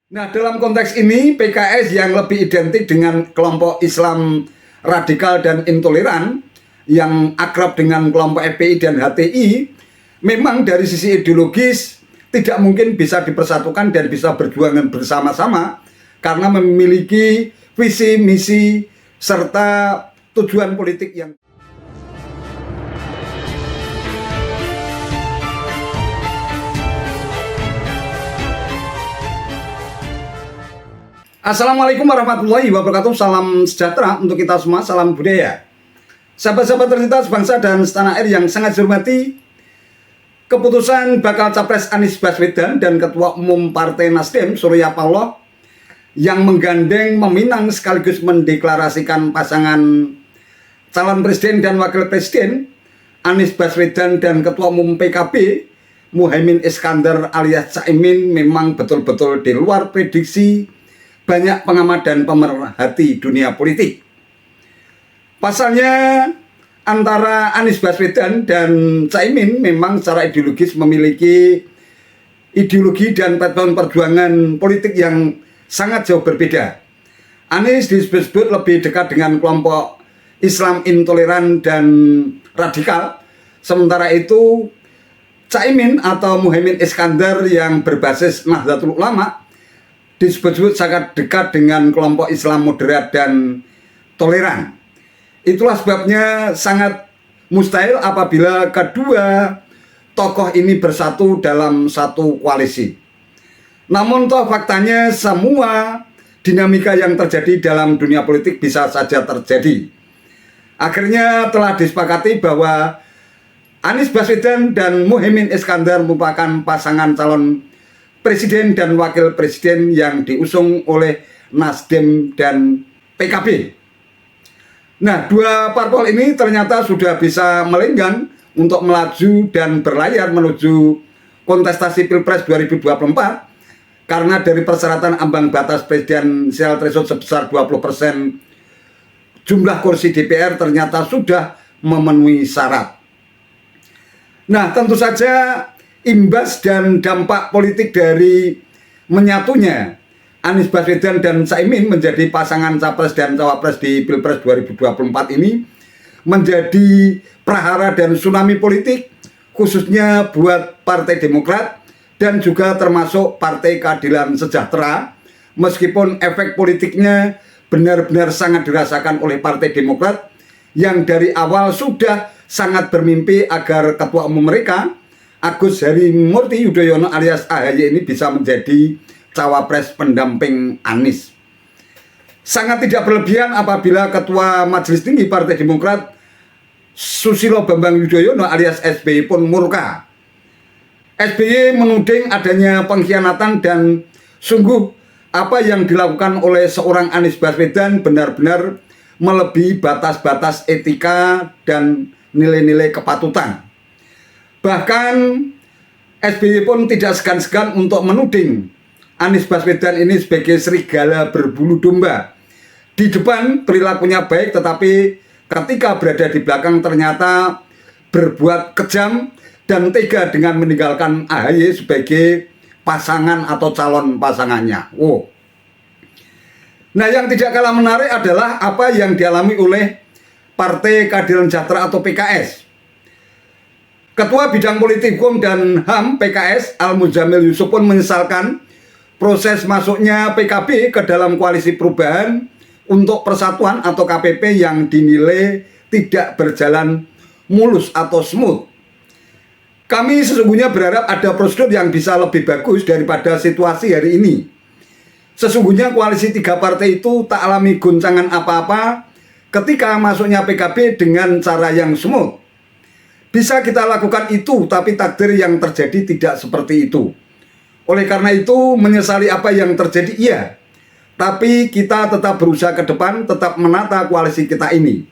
Nah, dalam konteks ini PKS yang lebih identik dengan kelompok Islam radikal dan intoleran yang akrab dengan kelompok FPI dan HTI memang dari sisi ideologis tidak mungkin bisa dipersatukan dan bisa berjuang bersama-sama karena memiliki visi, misi, serta tujuan politik yang Assalamualaikum warahmatullahi wabarakatuh. Salam sejahtera untuk kita semua, salam budaya. Sahabat-sahabat tercinta sebangsa dan setanah air yang sangat saya hormati, keputusan bakal capres Anies Baswedan dan Ketua Umum Partai Nasdem Surya Paloh yang menggandeng, meminang sekaligus mendeklarasikan pasangan calon presiden dan wakil presiden Anies Baswedan dan Ketua Umum PKB Muhaimin Iskandar alias Caimin memang betul-betul di luar prediksi banyak pengamat dan pemerhati dunia politik. Pasalnya antara Anies Baswedan dan Caimin memang secara ideologis memiliki ideologi dan pattern perjuangan politik yang sangat jauh berbeda. Anies disebut lebih dekat dengan kelompok Islam intoleran dan radikal, sementara itu Caimin atau Muhaimin Iskandar yang berbasis Nahdlatul Ulama disebut sangat dekat dengan kelompok Islam moderat dan toleran. Itulah sebabnya sangat mustahil apabila kedua tokoh ini bersatu dalam satu koalisi. Namun toh faktanya semua dinamika yang terjadi dalam dunia politik bisa saja terjadi. Akhirnya telah disepakati bahwa Anies Baswedan dan Muhaimin Iskandar merupakan pasangan calon presiden dan wakil presiden yang diusung oleh Nasdem dan PKB. Nah, dua parpol ini ternyata sudah bisa melenggang untuk melaju dan berlayar menuju kontestasi Pilpres 2024 karena dari persyaratan ambang batas presidensial threshold sebesar 20% jumlah kursi DPR ternyata sudah memenuhi syarat. Nah, tentu saja imbas dan dampak politik dari menyatunya Anies Baswedan dan Caimin menjadi pasangan capres dan cawapres di Pilpres 2024 ini menjadi prahara dan tsunami politik khususnya buat Partai Demokrat dan juga termasuk Partai Keadilan Sejahtera, meskipun efek politiknya benar-benar sangat dirasakan oleh Partai Demokrat yang dari awal sudah sangat bermimpi agar ketua umum mereka Agus Harimurti Yudhoyono alias AHY ini bisa menjadi cawapres pendamping Anies. Sangat tidak berlebihan apabila Ketua Majelis Tinggi Partai Demokrat Susilo Bambang Yudhoyono alias SBY pun murka. SBY menuding adanya pengkhianatan dan sungguh apa yang dilakukan oleh seorang Anies Baswedan benar-benar melebihi batas-batas etika dan nilai-nilai kepatutan. Bahkan SBY pun tidak segan-segan untuk menuding Anies Baswedan ini sebagai serigala berbulu domba. Di depan perilakunya baik, tetapi ketika berada di belakang ternyata berbuat kejam dan tega dengan meninggalkan AHY sebagai pasangan atau calon pasangannya. Nah, yang tidak kalah menarik adalah apa yang dialami oleh Partai Keadilan Sejahtera atau PKS. Ketua Bidang Politik Hukum dan HAM PKS Al-Muzamil Yusuf pun menyesalkan proses masuknya PKB ke dalam koalisi perubahan untuk persatuan atau KPP yang dinilai tidak berjalan mulus atau smooth. Kami sesungguhnya berharap ada prosedur yang bisa lebih bagus daripada situasi hari ini. Sesungguhnya koalisi tiga partai itu tak alami goncangan apa-apa ketika masuknya PKB dengan cara yang smooth. Bisa kita lakukan itu, tapi takdir yang terjadi tidak seperti itu. Oleh karena itu, menyesali apa yang terjadi, iya. Tapi kita tetap berusaha ke depan, tetap menata koalisi kita ini.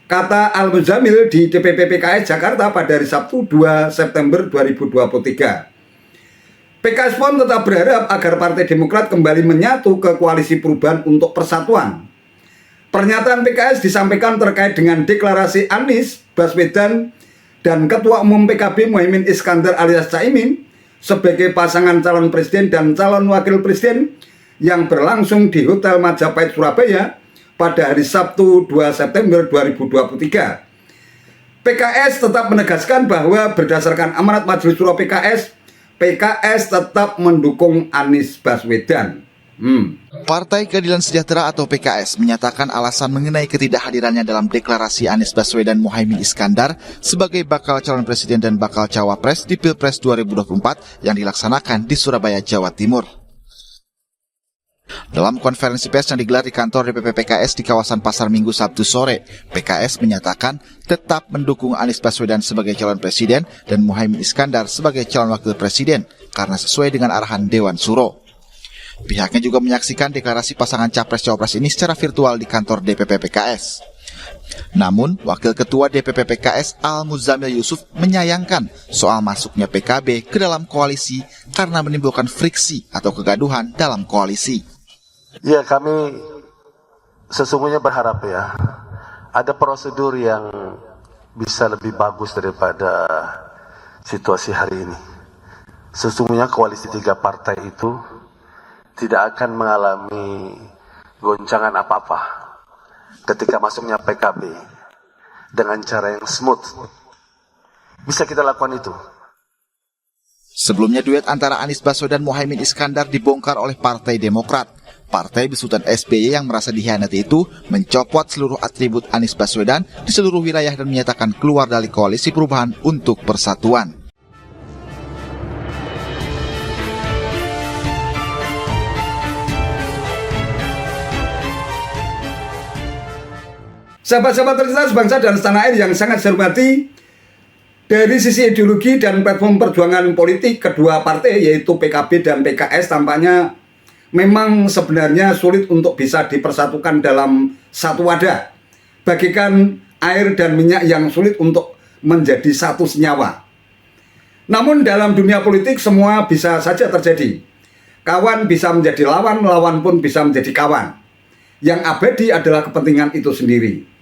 Kata Al-Muzamil di DPP PKS Jakarta pada hari Sabtu 2 September 2023. PKS pun tetap berharap agar Partai Demokrat kembali menyatu ke koalisi perubahan untuk persatuan. Pernyataan PKS disampaikan terkait dengan deklarasi Anies Baswedan dan Ketua Umum PKB Muhaimin Iskandar alias Caimin sebagai pasangan calon presiden dan calon wakil presiden yang berlangsung di Hotel Majapahit Surabaya pada hari Sabtu 2 September 2023. PKS tetap menegaskan bahwa berdasarkan amanat Majelis Syuro PKS tetap mendukung Anies Baswedan. Partai Keadilan Sejahtera atau PKS menyatakan alasan mengenai ketidakhadirannya dalam deklarasi Anies Baswedan Muhaimin Iskandar sebagai bakal calon presiden dan bakal cawapres di Pilpres 2024 yang dilaksanakan di Surabaya, Jawa Timur. Dalam konferensi pers yang digelar di kantor DPP PKS di kawasan Pasar Minggu Sabtu sore, PKS menyatakan tetap mendukung Anies Baswedan sebagai calon presiden dan Muhaimin Iskandar sebagai calon wakil presiden karena sesuai dengan arahan Dewan Syuro. Pihaknya juga menyaksikan deklarasi pasangan Capres-Cawapres ini secara virtual di kantor DPP PKS. Namun, Wakil Ketua DPP PKS Al-Muzamil Yusuf menyayangkan soal masuknya PKB ke dalam koalisi karena menimbulkan friksi atau kegaduhan dalam koalisi. Ya, kami sesungguhnya berharap ya, ada prosedur yang bisa lebih bagus daripada situasi hari ini. Sesungguhnya koalisi 3 partai itu tidak akan mengalami goncangan apa-apa ketika masuknya PKB dengan cara yang smooth. Bisa kita lakukan itu. Sebelumnya duet antara Anies Baswedan dan Muhaimin Iskandar dibongkar oleh Partai Demokrat. Partai besutan SBY yang merasa dikhianati itu mencopot seluruh atribut Anies Baswedan di seluruh wilayah dan menyatakan keluar dari koalisi perubahan untuk persatuan. Sahabat-sahabat tercinta sebangsa dan setanah air yang sangat saya hormati, dari sisi ideologi dan platform perjuangan politik kedua partai yaitu PKB dan PKS tampaknya memang sebenarnya sulit untuk bisa dipersatukan dalam satu wadah, bagaikan air dan minyak yang sulit untuk menjadi satu senyawa. Namun dalam dunia politik semua bisa saja terjadi. Kawan bisa menjadi lawan, lawan pun bisa menjadi kawan. Yang abadi adalah kepentingan itu sendiri.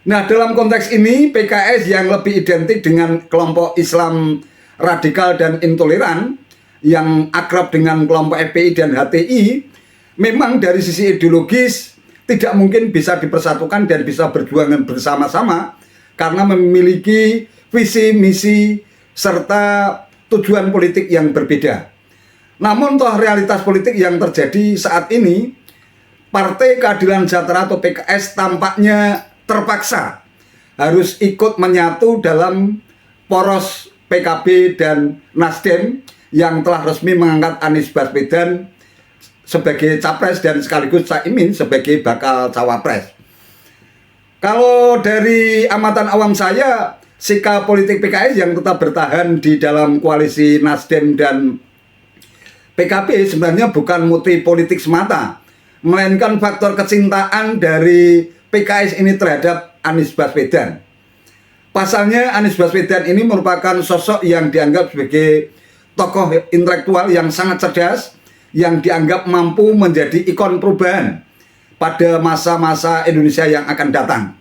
Nah, dalam konteks ini PKS yang lebih identik dengan kelompok Islam radikal dan intoleran yang akrab dengan kelompok FPI dan HTI memang dari sisi ideologis tidak mungkin bisa dipersatukan dan bisa berjuang bersama-sama karena memiliki visi, misi, serta tujuan politik yang berbeda. Namun toh realitas politik yang terjadi saat ini, Partai Keadilan Sejahtera atau PKS tampaknya terpaksa harus ikut menyatu dalam poros PKB dan Nasdem yang telah resmi mengangkat Anies Baswedan sebagai capres dan sekaligus Caimin sebagai bakal cawapres. Kalau dari amatan awam saya, sikap politik PKS yang tetap bertahan di dalam koalisi Nasdem dan PKB sebenarnya bukan motif politik semata, melainkan faktor kecintaan dari PKS ini terhadap Anies Baswedan. Pasalnya Anies Baswedan ini merupakan sosok yang dianggap sebagai tokoh intelektual yang sangat cerdas, yang dianggap mampu menjadi ikon perubahan pada masa-masa Indonesia yang akan datang.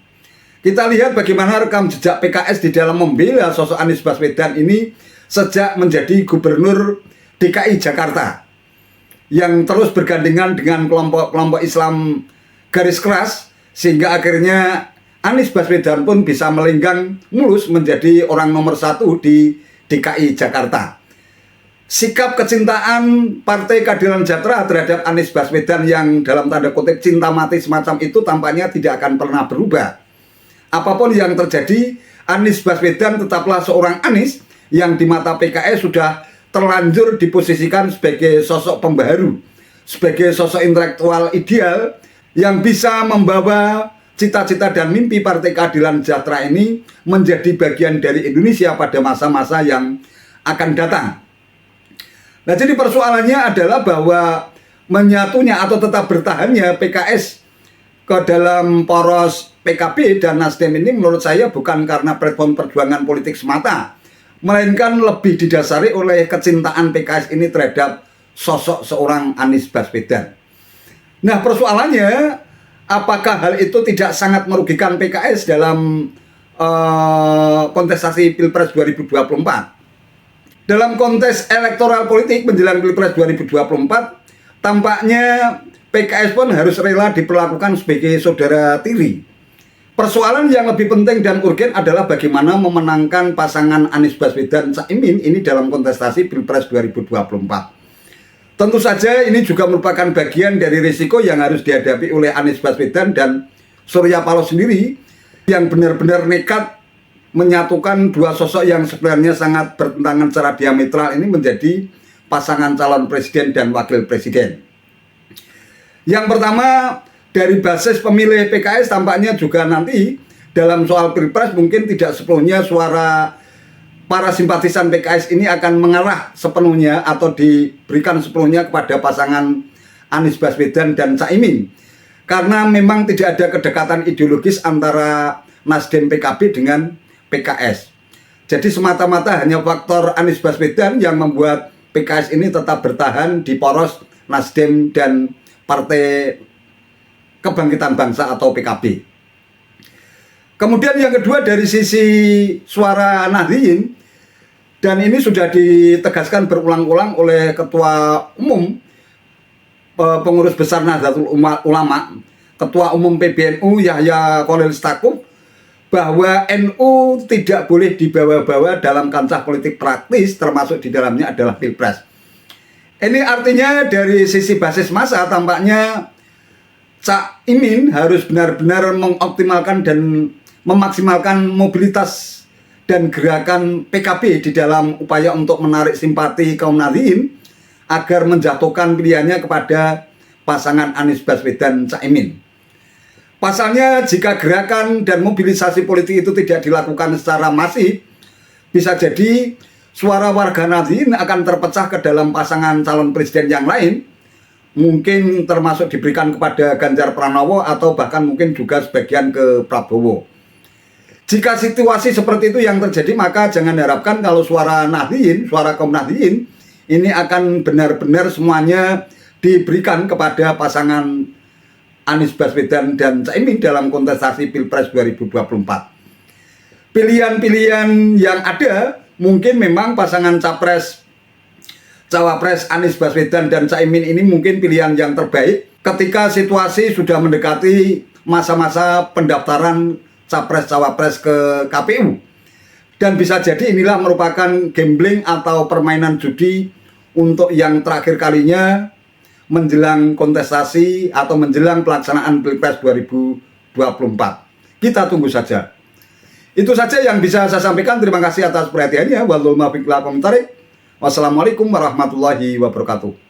Kita lihat bagaimana rekam jejak PKS di dalam membela sosok Anies Baswedan ini sejak menjadi gubernur DKI Jakarta, yang terus bergandengan dengan kelompok-kelompok Islam garis keras, sehingga akhirnya Anies Baswedan pun bisa melenggang mulus menjadi orang nomor 1 di DKI Jakarta. Sikap kecintaan Partai Keadilan Sejahtera terhadap Anies Baswedan yang dalam tanda kutip cinta mati semacam itu tampaknya tidak akan pernah berubah. Apapun yang terjadi, Anies Baswedan tetaplah seorang Anies yang di mata PKS sudah terlanjur diposisikan sebagai sosok pembaharu, sebagai sosok intelektual ideal yang bisa membawa cita-cita dan mimpi Partai Keadilan Sejahtera ini menjadi bagian dari Indonesia pada masa-masa yang akan datang. Nah, jadi persoalannya adalah bahwa menyatunya atau tetap bertahannya PKS ke dalam poros PKB dan Nasdem ini menurut saya bukan karena platform perjuangan politik semata, melainkan lebih didasari oleh kecintaan PKS ini terhadap sosok seorang Anies Baswedan. Nah, persoalannya apakah hal itu tidak sangat merugikan PKS dalam kontestasi Pilpres 2024? Dalam konteks elektoral politik menjelang Pilpres 2024, tampaknya PKS pun harus rela diperlakukan sebagai saudara tiri. Persoalan yang lebih penting dan urgen adalah bagaimana memenangkan pasangan Anies Baswedan Caimin ini dalam kontestasi Pilpres 2024. Tentu saja ini juga merupakan bagian dari risiko yang harus dihadapi oleh Anies Baswedan dan Surya Paloh sendiri yang benar-benar nekat menyatukan dua sosok yang sebenarnya sangat bertentangan secara diametral ini menjadi pasangan calon presiden dan wakil presiden. Yang pertama, dari basis pemilih PKS tampaknya juga nanti dalam soal Pilpres mungkin tidak sepenuhnya suara para simpatisan PKS ini akan mengarah sepenuhnya atau diberikan sepenuhnya kepada pasangan Anies Baswedan dan Caimin. Karena memang tidak ada kedekatan ideologis antara Nasdem PKB dengan PKS. Jadi semata-mata hanya faktor Anies Baswedan yang membuat PKS ini tetap bertahan di poros Nasdem dan Partai Kebangkitan Bangsa atau PKB. Kemudian yang kedua dari sisi suara Nahdliyin, dan ini sudah ditegaskan berulang-ulang oleh Ketua Umum Pengurus Besar Nahdlatul Ulama, Ketua Umum PBNU Yahya Khalil Stakuf, bahwa NU tidak boleh dibawa-bawa dalam kancah politik praktis, termasuk di dalamnya adalah Pilpres. Ini artinya dari sisi basis massa tampaknya Caimin harus benar-benar mengoptimalkan dan memaksimalkan mobilitas dan gerakan PKB di dalam upaya untuk menarik simpati kaum Nahdliyin agar menjatuhkan pilihannya kepada pasangan Anies Baswedan Caimin. Pasalnya jika gerakan dan mobilisasi politik itu tidak dilakukan secara masif, bisa jadi suara warga Nahdliyin akan terpecah ke dalam pasangan calon presiden yang lain, mungkin termasuk diberikan kepada Ganjar Pranowo atau bahkan mungkin juga sebagian ke Prabowo. Jika situasi seperti itu yang terjadi, maka jangan harapkan kalau suara Nahdliyin, suara kaum Nahdliyin ini akan benar-benar semuanya diberikan kepada pasangan Anies Baswedan dan Caimin dalam kontestasi Pilpres 2024. Pilihan-pilihan yang ada mungkin memang pasangan Cawapres Anies Baswedan dan Caimin ini mungkin pilihan yang terbaik ketika situasi sudah mendekati masa-masa pendaftaran Capres-Cawapres ke KPU. Dan bisa jadi inilah merupakan gambling atau permainan judi untuk yang terakhir kalinya menjelang kontestasi atau menjelang pelaksanaan Pilpres 2024. Kita tunggu saja. Itu saja yang bisa saya sampaikan. Terima kasih atas perhatiannya. Wassalamualaikum warahmatullahi wabarakatuh.